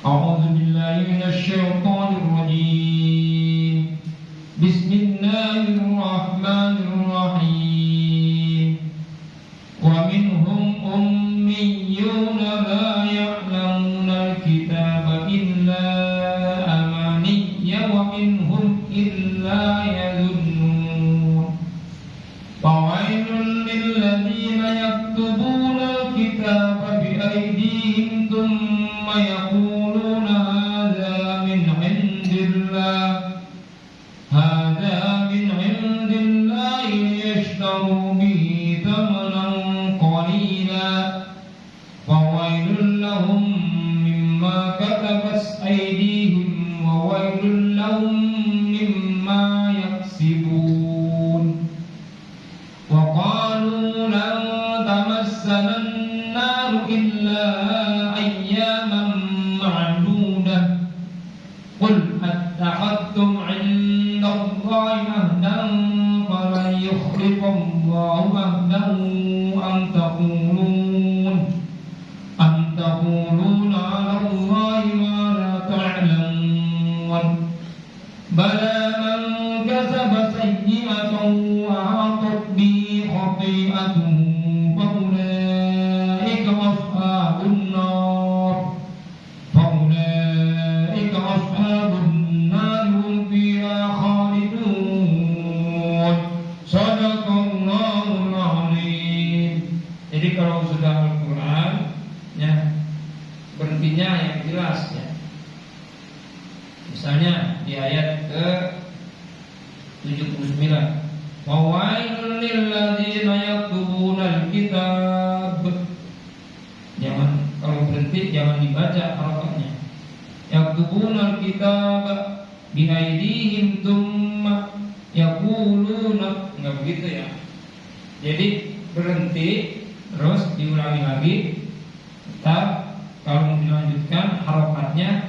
A'udzu billahi minasyaitonir rajim. Bismillahirrahmanirrahim. Wa minhum ummiyyuna la ya'lamuna al-kitaba illa amaniyya wa minhum illa yadhunnun. Fawailul lilladzina yaktubuna al-kitaba biaydihim thumma yaquluna hadza min 'indillah liyashtaru bihi thamanan qalila fawailul lahum mimma katabat aydihim wa wailul lahum mimma yaksibun. Wa qalu lan tamassana an-nar illa ayyaman ma'dudah qul attakhadtum 'inda Allahi ahdan falan yukhlifallahu ahdahu am taquluna 'ala Allahi ma la ta'lamun. Bala man kasaba sayyi'atan wa 'atat bi khati'atuhu fa ulaika ashabun nar hum fiha khalidun. Shadaqallahul azim. Jadi kalau sudah Al-Quran ya, berhentinya yang jelas ya. Misalnya di ayat ke 79, fawailul lilladzina yaktubuna al-kitab. Jangan, kalau berhenti jangan dibaca harokatnya. Yaktubuna al-kitab biaydihim thumma yaquluna, enggak begitu ya. Jadi berhenti terus diulangi lagi. Tetap kalau dilanjutkan harokatnya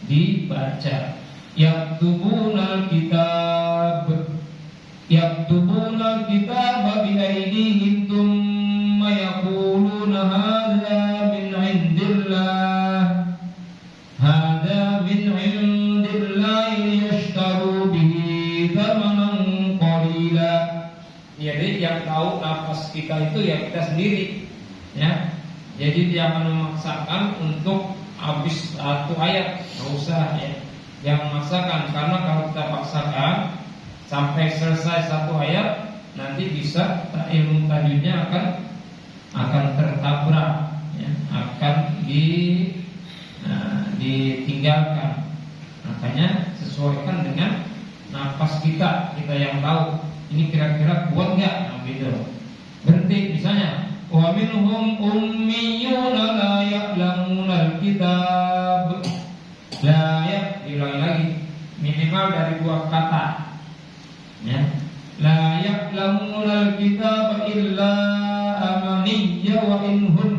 dibaca. Yaktubuna al-kitab biaydihim thumma yaquluna hadza min 'indillah liyashtaru bihi thamanan qalila. Jadi yang tahu nafas kita itu ya kita sendiri ya. Jadi jangan memaksakan untuk habis satu ayat, nggak usah ya. Jangan memaksakan, karena kalau kita paksakan sampai selesai satu ayat, nanti bisa ilmu tajwidnya akan tertabrak ya, akan ditinggalkan. Makanya sesuaikan dengan nafas kita yang tahu ini kira-kira kuat nggak, nah, gitu. Berhenti misalnya, wa minhum ummiyyuna la ya'lamuna al-kitab. La ya, diulangi lagi, minimal dari dua kata ya. La ya'lamuna al-kitab illa amaniyya wa inhum.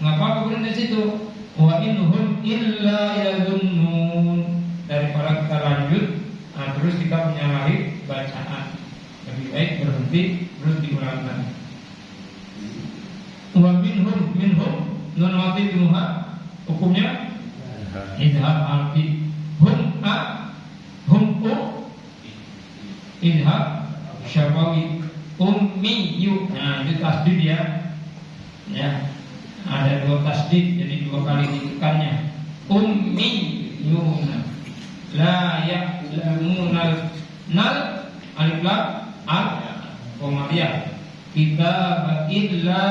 Ngapa berhenti situ? Wa inhum illa yadhunnun. Daripada kita lanjut, nah, terus kita menyalahi bacaan, lebih baik berhenti terus diulang lagi. Wa minhum nun mati timuha, hukumnya idhar alfi. Hum idhar syafawi. Ummiyu, nah itu tasdid ya. Ada dua tasdid, jadi dua kali ditekannya. Ummiyuna la ya'lamunal nal alif lam al komariah kitab illa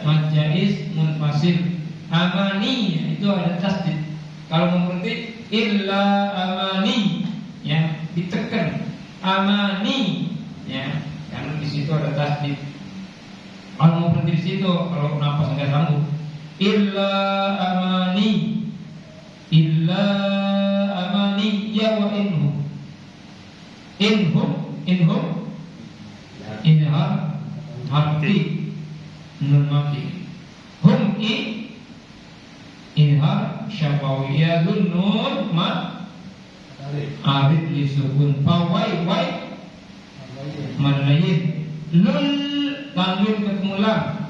majais munfasil. Amani itu ada tasdid. Kalau mau berhenti illa amani ya, ditekan amani ya, karena di situ ada tasdid. Kalau mau berhenti di situ, kalau nafas enggak sanggup, illa amani ya wa inhum inhar harfi nun mati. Hum inhar syafawiyah nun ma arid li sukun fawai manayin lul tanwin ketemu lam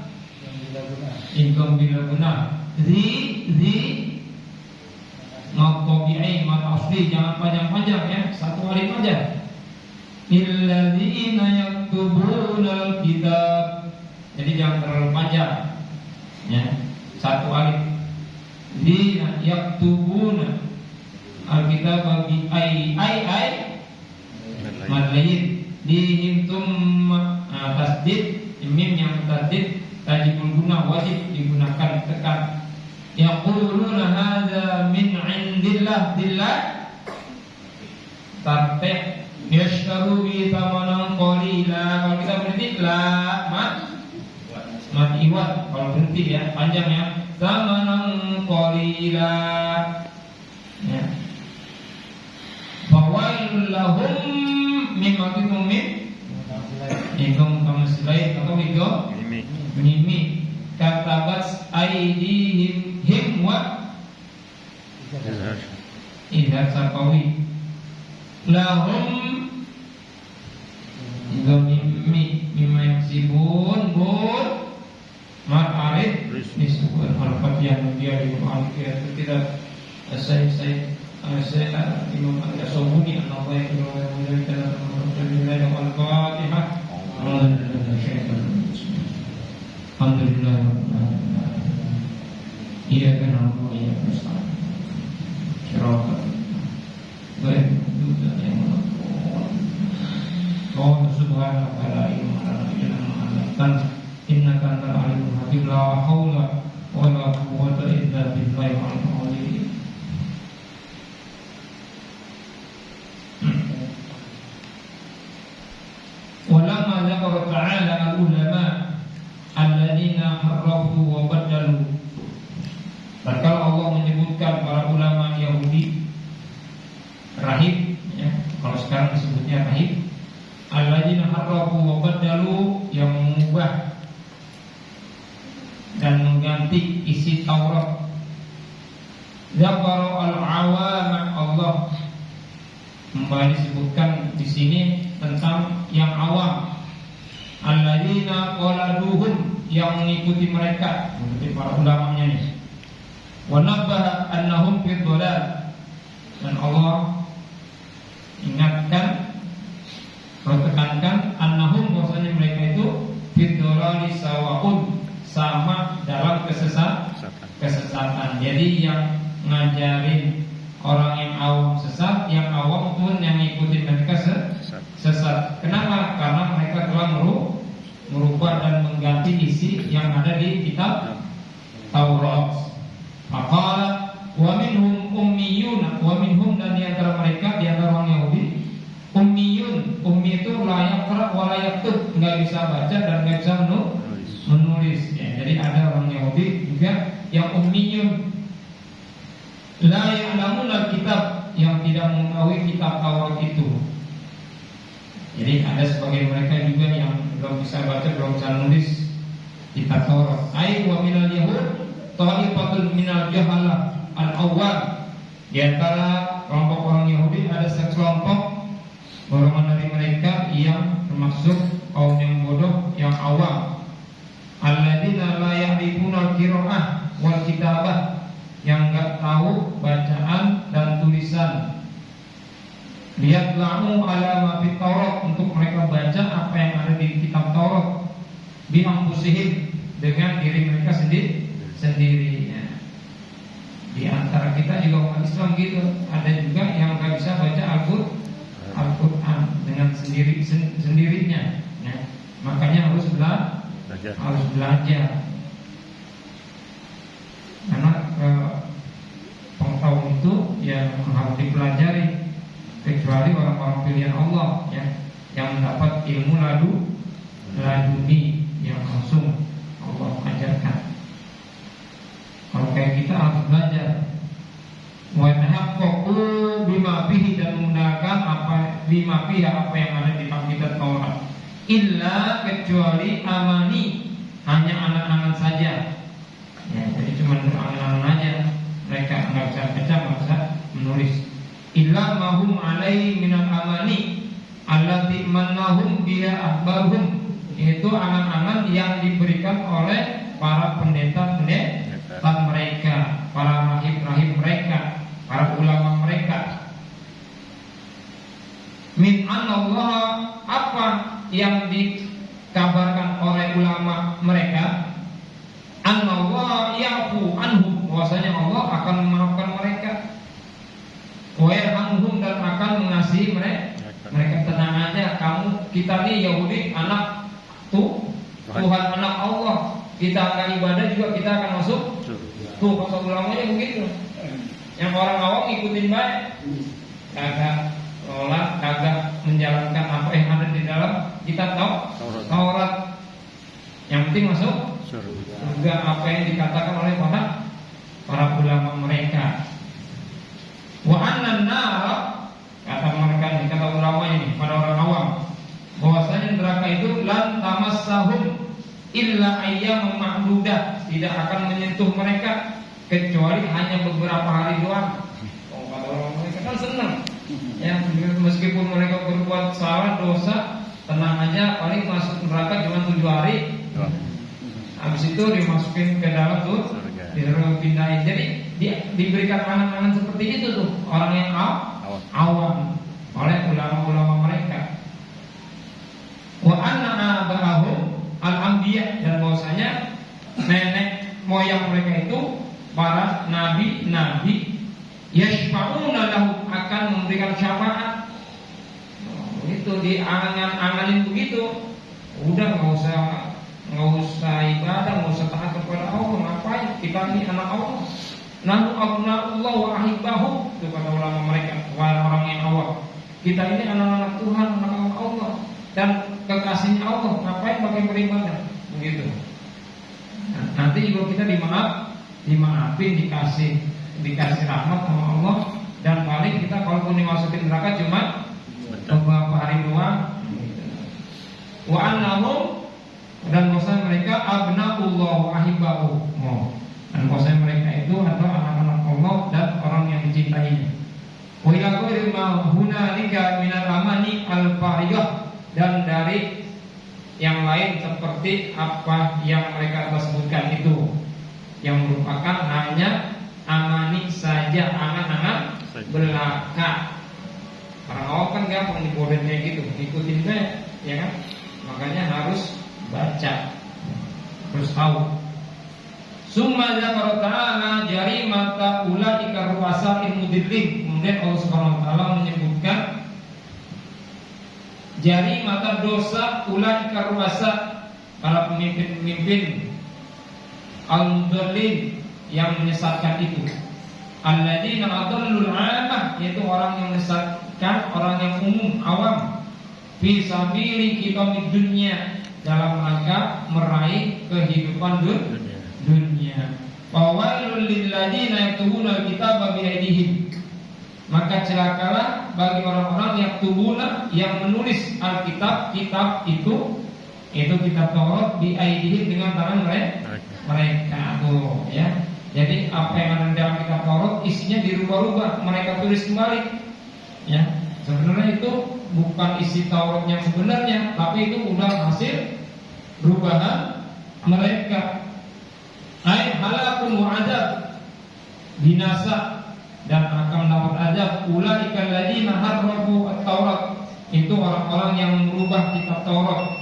ingkang bila guna zi mat tabi'i, mat asli, jangan panjang-panjang ya, satu alif aja. Illadzina yaktubunal kitab. Jadi jangan terlalu panjang. Ya, satu alif. Dzina yaktubuna alkitab bagi ai madlayin dihim tumma tasdid mim yang tasdid tajibul guna wajib digunakan tekan. Yaquluna hadza min indillah tartih yashtaru bi thamanan qalila. Kalau kita berhenti la mat iwat, kalau berhenti ya panjang ya, thamanan qalila ya. Fawailul lahum mimma min ikum kamasilai atau ikum mimi katabat aidihim him wa idhar sapawi lahum ikum mimma yaksibun bun ma'arif disebut harfat yang dia di Quran kita saya Imam Al-Sobuni Allah yang menjadikan Al-Fatihah. Alhamdulillah. Iya kan Allah ya Ustaz. Syarakat. Baik juga yang Allah subhanahu wa ta'ala innaka antal alimul hakim la haula wala quwwata illa billahi al-aliyyil. Walamma dzakara ta'ala al-ulama alladzina harrafu wa badalu. Tatkala Allah menyebutkan para ulama Yahudi rahib ya, kalau sekarang disebutnya rahib, alladzina harrafu wa badalu, yang mengubah dan mengganti isi Taurat. Dzakara al-awama, Allah kembali disebutkan di sini tentang yang awam, alladzina qaladuhum, yang mengikuti mereka, mengikuti para ulamanya ini. Wa nabbaha annahum fi dhalal, dan Allah ingatkan atau tekankan annahum, bahwasanya mereka itu fi dhalali sawaun, sama dalam kesesatan. Jadi yang ngajarin orang yang awam sesat, yang awam pun yang ngikutin mereka sesat. Kenapa? Karena mereka telah merubah dan mengganti isi yang ada di kitab Taurat. Maka wa minhum ummiyun, wa minhum, dan di antara mereka, di antara orang Yahudi, ummiyun. Ummi itu la yaqra wa la yaktub, enggak bisa baca dan enggak bisa menulis ya. Jadi ada orang Yahudi juga yang ummiyun, la ya'lamuna kitab, yang tidak mengetahui kitab Taurat itu. Jadi ada sebagian mereka juga yang belum bisa baca, belum bisa nulis kitab Taurat. Ai wa minal yahud ta'ifatul minal jahalah al-awwal. Di antara kelompok orang Yahudi ada sekelompok golongan dari mereka yang termasuk kaum yang bodoh, yang awam. Alladzina la ya'rifuna al-qira'ah wal kitabah, yang enggak tahu bacaan dan tulisan. Lihat lamu ala ma fi Taurat, untuk mereka baca apa yang ada di kitab Taurat, bi anfusihim, dengan diri mereka sendiri ya. Di antara kita juga umat Islam gitu, ada juga yang enggak bisa baca Al-Qur'an dengan sendirinya ya. Makanya harus belajar. Karena pengetahuan itu yang harus dipelajari, kecuali orang-orang pilihan Allah ya, yang mendapat ilmu laduni yang langsung Allah ajarkan. Kalau kayak kita harus belajar. Wa tahaqqaqu bima fihi, dan menggunakan bima fihi, apa yang ada di kitab Taurat. Illa, kecuali amani, hanya angan-angan saja. Ya, jadi cuma berangan-angan aja. Mereka nggak bisa baca, nggak bisa menulis. Illa mahum alai minal amani allati mannahum biha ahbaruhum, yaitu angan-angan yang diberikan oleh para pendeta mereka yang dikabarkan oleh ulama mereka, Allah ya'fu anhum, bahwasanya Allah akan memaafkan mereka, wa yarhamhum, dan akan mengasihi mereka. Tenang aja, kita nih Yahudi anak Tuhan, anak Allah, kita akan ibadah juga, kita akan masuk tuh. Kata ulamanya begitu. Yang orang awam ikutin baik, kagak sholat, kagak menjalankan apa yang ada di dalam kitab Taurat. Yang penting masuk surga, apa yang dikatakan oleh para ulama mereka. Wa annan nar, kata mereka, kata ulama ini pada orang awam, bahwasanya neraka itu lan tamassahum illa ayyamun ma'dudah, tidak akan menyentuh mereka kecuali hanya beberapa hari doang. Oh, kata orang mereka kan senang. Ya, meskipun mereka berbuat salah dosa, tenang aja, paling masuk neraka cuma 7 hari. Habis itu dimasukin ke dalam tuh, dipindahin. Jadi diberikan angan-angan seperti itu tuh orang yang awam oleh ulama-ulama mereka. Wa anna abahum al-anbiya, dan bahwasanya nenek moyang mereka itu para nabi-nabi, yashfa'una lahu, akan memberikan syafaat. Itu diangan-anganin begitu. Udah nggak usah ibadah, nggak usah taat kepada Allah. Ngapain? Kita ini anak Allah. Nahnu abna'ullah wa ahibbahu, itu kata ulama mereka, orang yang awam. Kita ini anak-anak Tuhan, anak Allah, dan kekasihnya Allah. Ngapain pakai beribadah? Begitu. Nah, nanti juga kita dimaafin, dikasih rahmat sama Allah, dan paling kita kalaupun dimasukin neraka cuma beberapa hari doang. Wa annahum, dan bahwasanya mereka abna'ullah wa ahibbahu, dan bahwasanya mereka itu adalah anak-anak Allah dan orang yang dicintainya. Wa ila ghairi ma hunalika minal amani al-fariyah, dan dari yang lain seperti apa yang mereka telah sebutkan itu, yang merupakan hanya amani saja, angan-angan belaka. Orang awam kan gampang dibodohin kayak gitu, ikutin aja, ya kan? Makanya harus baca, harus tahu. Summa zakara ta'ala jarimata ulaika ru'asa'il mudillin. Kemudian Allah Subhanahu wa taala menyebutkan jarimata dosa ulaika ru'asa, para pemimpin-pemimpin al-mudallin, yang menyesatkan itu. Alladzina adallul 'amah, yaitu orang yang menyesatkan orang yang umum, awam, fi sabili qitamid dunya, dalam rangka meraih kehidupan dunia. Fawailul lil ladzina yaktubuna al-kitaba bi aydihim, maka celakalah bagi orang-orang yang menulis Alkitab, kitab itu kitab Taurat, bi aydihim, dengan tangan mereka tuh, ya. Jadi apa yang ada dalam kitab Taurat isinya dirubah-rubah, mereka tulis kembali, ya. Sebenarnya itu bukan isi Taurat yang sebenarnya, tapi itu udah hasil perubahan mereka. Ai halakun wa azab, binasa dan akan dapat azab. Ulaikal ladzina harrafu at-Taurat, itu orang-orang yang merubah kitab Taurat.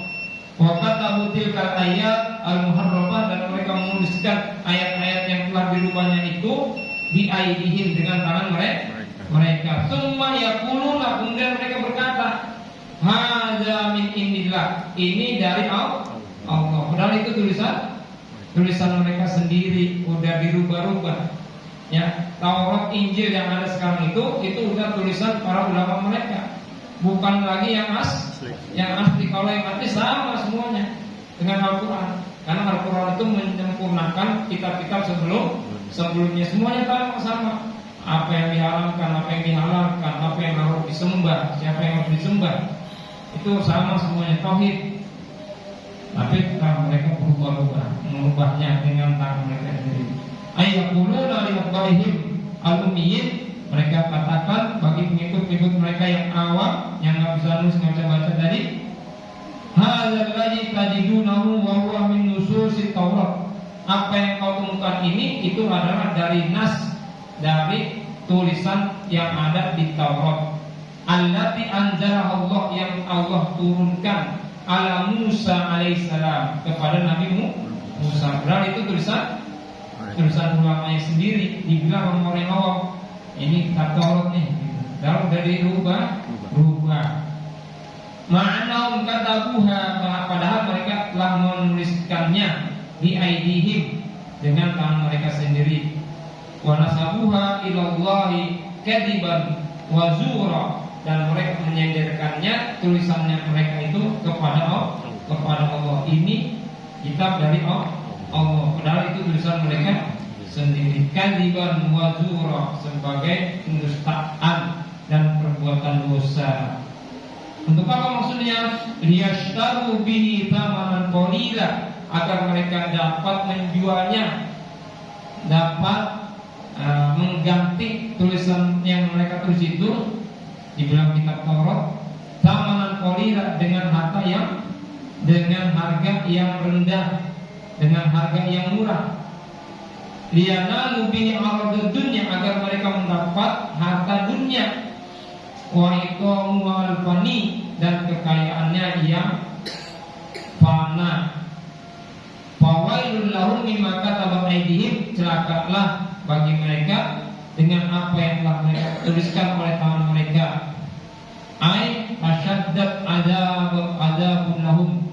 Wa katabu tilkal ayat al-muharrafah, dan mereka menuliskan ayat-ayat yang telah dirubahnya itu bi aidihim, dengan tangan mereka. Summa yaquluna, kemudian mereka berkata, hadza min indillah, ini dari Allah. Padahal itu tulisan mereka sendiri, udah dirubah-rubah. Ya, Taurat, Injil yang ada sekarang itu udah tulisan para ulama mereka, bukan lagi yang asli. Kalau yang asli sama semuanya dengan Al-Quran, karena Al-Quran itu menyempurnakan kitab-kitab sebelumnya, semuanya sama. Apa yang diharamkan, apa yang dihalalkan, apa yang harus disembah, siapa yang harus disembah, itu sama semuanya, tauhid. Tapi mereka mengubahnya dengan tangan mereka sendiri. Ayyaquluna li atba'ihim al-ummiyin, mereka katakan bagi pengikut-pengikut mereka yang awam, yang nggak bisa nulis, nggak bisa baca tadi, hadzal ladzi tajidunahu wa huwa min nususit Taurat, apa yang kau temukan ini itu adalah dari nas, dari tulisan yang ada di Taurat. Allati anzalaha Allah, yang Allah turunkan, ala Musa alaihissalam, kepada Nabi Musa. Berarti itu tulisan ulamanya sendiri, dibilang sama orang awam, ini kitab Taurat nih. Lalu dari rubah. Ma'anahum katabuha, padahal mereka telah menuliskannya di aidihim, dengan tangan mereka sendiri. Wa nasabuha ilallahi kadiban wa zura, dan mereka menyandarkannya, tulisannya mereka itu kepada Allah. Ini kitab dari Allah, padahal itu tulisan mereka sendiri. Kadiban wa zura, sebagai pendustaan dan perbuatan dosa. Untuk apa maksudnya? Liyashtaru bihi thamanan qalila, agar mereka dapat menjualnya, dapat mengganti tulisan yang mereka tulis itu, dibilang kitab Taurat, thamanan qalila, dengan harga yang rendah, dengan harga yang murah. Liyanalu bihi aradud dunya, agar mereka mendapat harta dunia. Wa iqamu al-fani, dan kekayaannya yang fana. Fawailul lahum mimma katabat aydihim, celakalah bagi mereka dengan apa yang telah mereka tuliskan oleh tangan mereka. Ai asyaddat adabun lahum,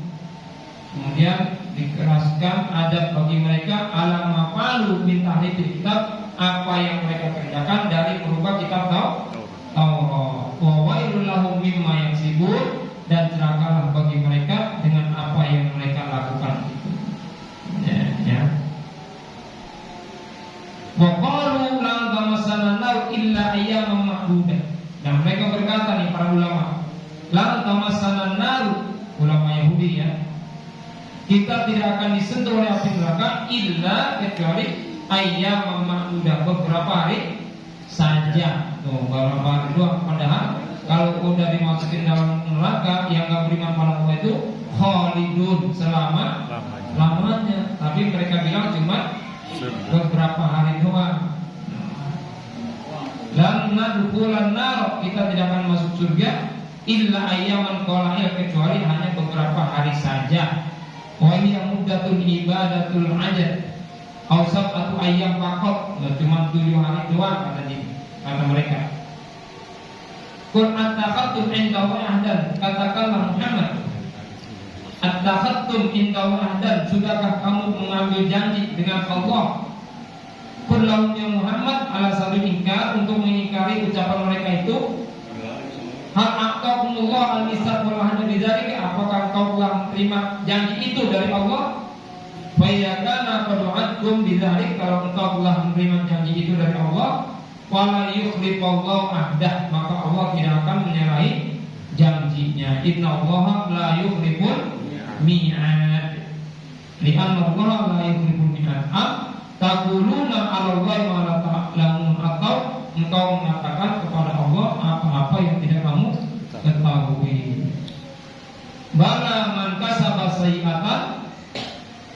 kemudian dikeraskan adab bagi mereka, ala mafalu min tahrifil kitab, apa yang mereka kerjakan dari merubah kitab Taurat. Wa wailul lahum mimma yaksibun, dan celakalah bagi mereka dengan apa yang mereka lakukan itu. Ya. Wa qalu lan tamassana nar illa ayyaman ma'dudah, dan mereka berkata nih para ulama, lan tamassana nar, ulama Yahudi ya, kita tidak akan disentuh oleh api neraka illa, kecuali ayyaman ma'dudah, beberapa hari saja. Tuh, beberapa hari doang. Padahal kalau udah dimasukin dalam neraka, yang gak beriman pada Allah itu khalidun, lamanya. Tapi mereka bilang cuma beberapa hari doang. Lan nadkhulan nar, kita tidak akan masuk surga illa ayyaman qala'il, kecuali hanya beberapa hari saja. Wa hiya muddatul ibadatul ajad, ausab atau ayyam faqat, cuma 7 hari doang kata mereka. Qul attakhadtum indallahi ahdan, katakanlah Muhammad, attakhadtum indallahi ahdan, sudahkah kamu mengambil janji dengan Allah? Qul lahum ya Muhammad, ala sabil ingkar, untuk mengingkari ucapan mereka itu. Hal aqta'umullah al-misaq wal ahda bidzalika, apakah kau telah menerima janji itu dari Allah? Fa ya kana qad wa'adtum bidzalik, kalau engkau telah menerima janji itu dari Allah, wala yukhlifallahu ahdah, maka Allah tidak akan menyalahi janjinya. Innallaha la yukhliful mi'ad, li'anna Allah la yukhliful mi'ad. Taquluna 'ala Allahi ma la ta'lamun, atau engkau mengatakan kepada Allah apa-apa yang tidak kamu ketahui. Bala man kasaba sayyi'atan,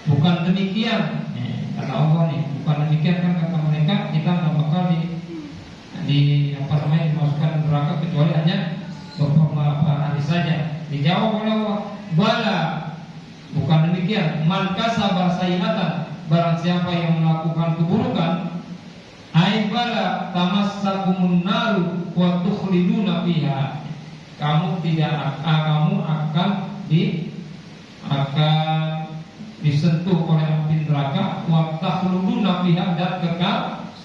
bukan demikian, kata Allah nih, bukan demikian kan kata mereka, kita enggak bakal dimasukkan neraka kecuali hanya beberapa hari saja. Dijawab oleh Allah, bala, bukan demikian. Man kasaba sayyi'atan, barang siapa yang melakukan keburukan, ai bala tamassakumun naru wa tukhliduna fiha, kamu akan disentuh oleh api neraka, wa takhluduna fiha, dan kekal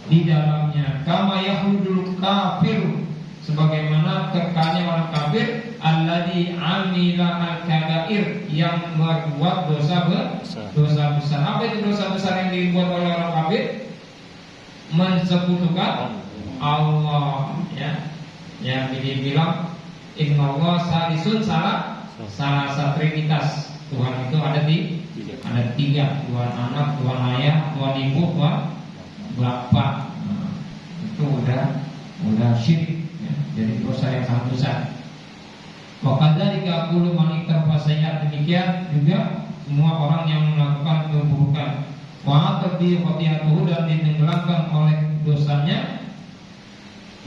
di dalamnya. Kama yahludul kafir, sebagaimana kekalnya orang kafir, alladzi amila al-kabair, yang membuat dosa besar. Apa itu dosa besar yang dibuat oleh orang kafir? Mensekutukan Allah, ya. Yang dibilang innallaha salisun, salah trinitas. Tuhan itu ada 3, Tuhan Anak, Tuhan Ayah, Tuhan Ibu, Tuhan Bapa. Itu udah syirik, ya. Jadi dosa yang sangat besar. Wakadzalika qulu man iktarfa sayyi'at, demikian juga semua orang yang melakukan keburukan. Wa taqdi khati'atuhu, dan ditenggelamkan oleh dosanya.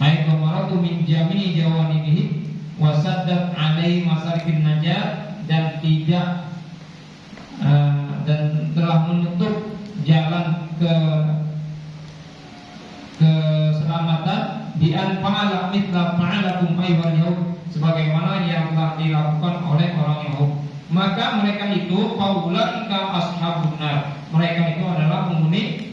Ayat maratu min jami'i jawanihi wa saddat alaihi masarikin najat, dan tidak dan telah menutup jalan keselamatan di an fa'ala mithla fa'alakum ayyuhal yahud, sebagaimana yang telah dilakukan oleh orang Yahud. Maka mereka itu faulaika ashabun nar, mereka itu adalah penghuni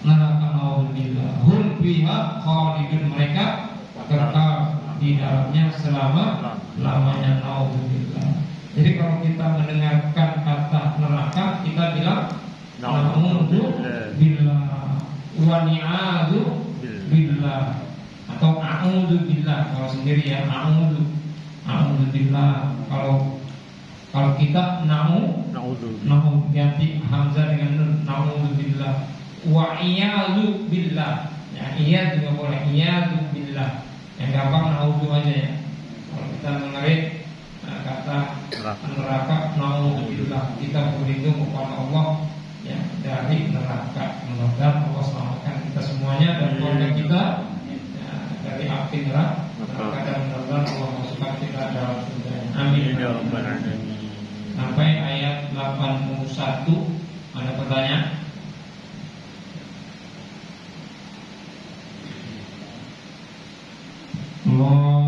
neraka, naudzubillah. Hum fiha khalidun, mereka kekal di dalamnya selama-lamanya, naudzubillah. Jadi kalau kita mendengarkan kata neraka, kita bilang naudzubillah wa ni'adzu billah, atau a'udzubillah kalau sendiri ya, a'udzubillah. Kalau kita na'udzu ganti hamzah dengan nun, na'udzubillah. Wa iyadzu billah, ya iya juga boleh, iyadzu billah. Yang gampang na'udzu aja ya. Kalau kita mengerit kata neraka, na'udzubillah, kita berlindung kepada Allah ya dari neraka. Mudah-mudahan Allah selamatkan kita semuanya dan keluarga kita ya, dari api neraka, dan mudah-mudahan Allah masukkan kita dalam surga. Amin. Sampai ayat 81. Ada pertanyaan? Allah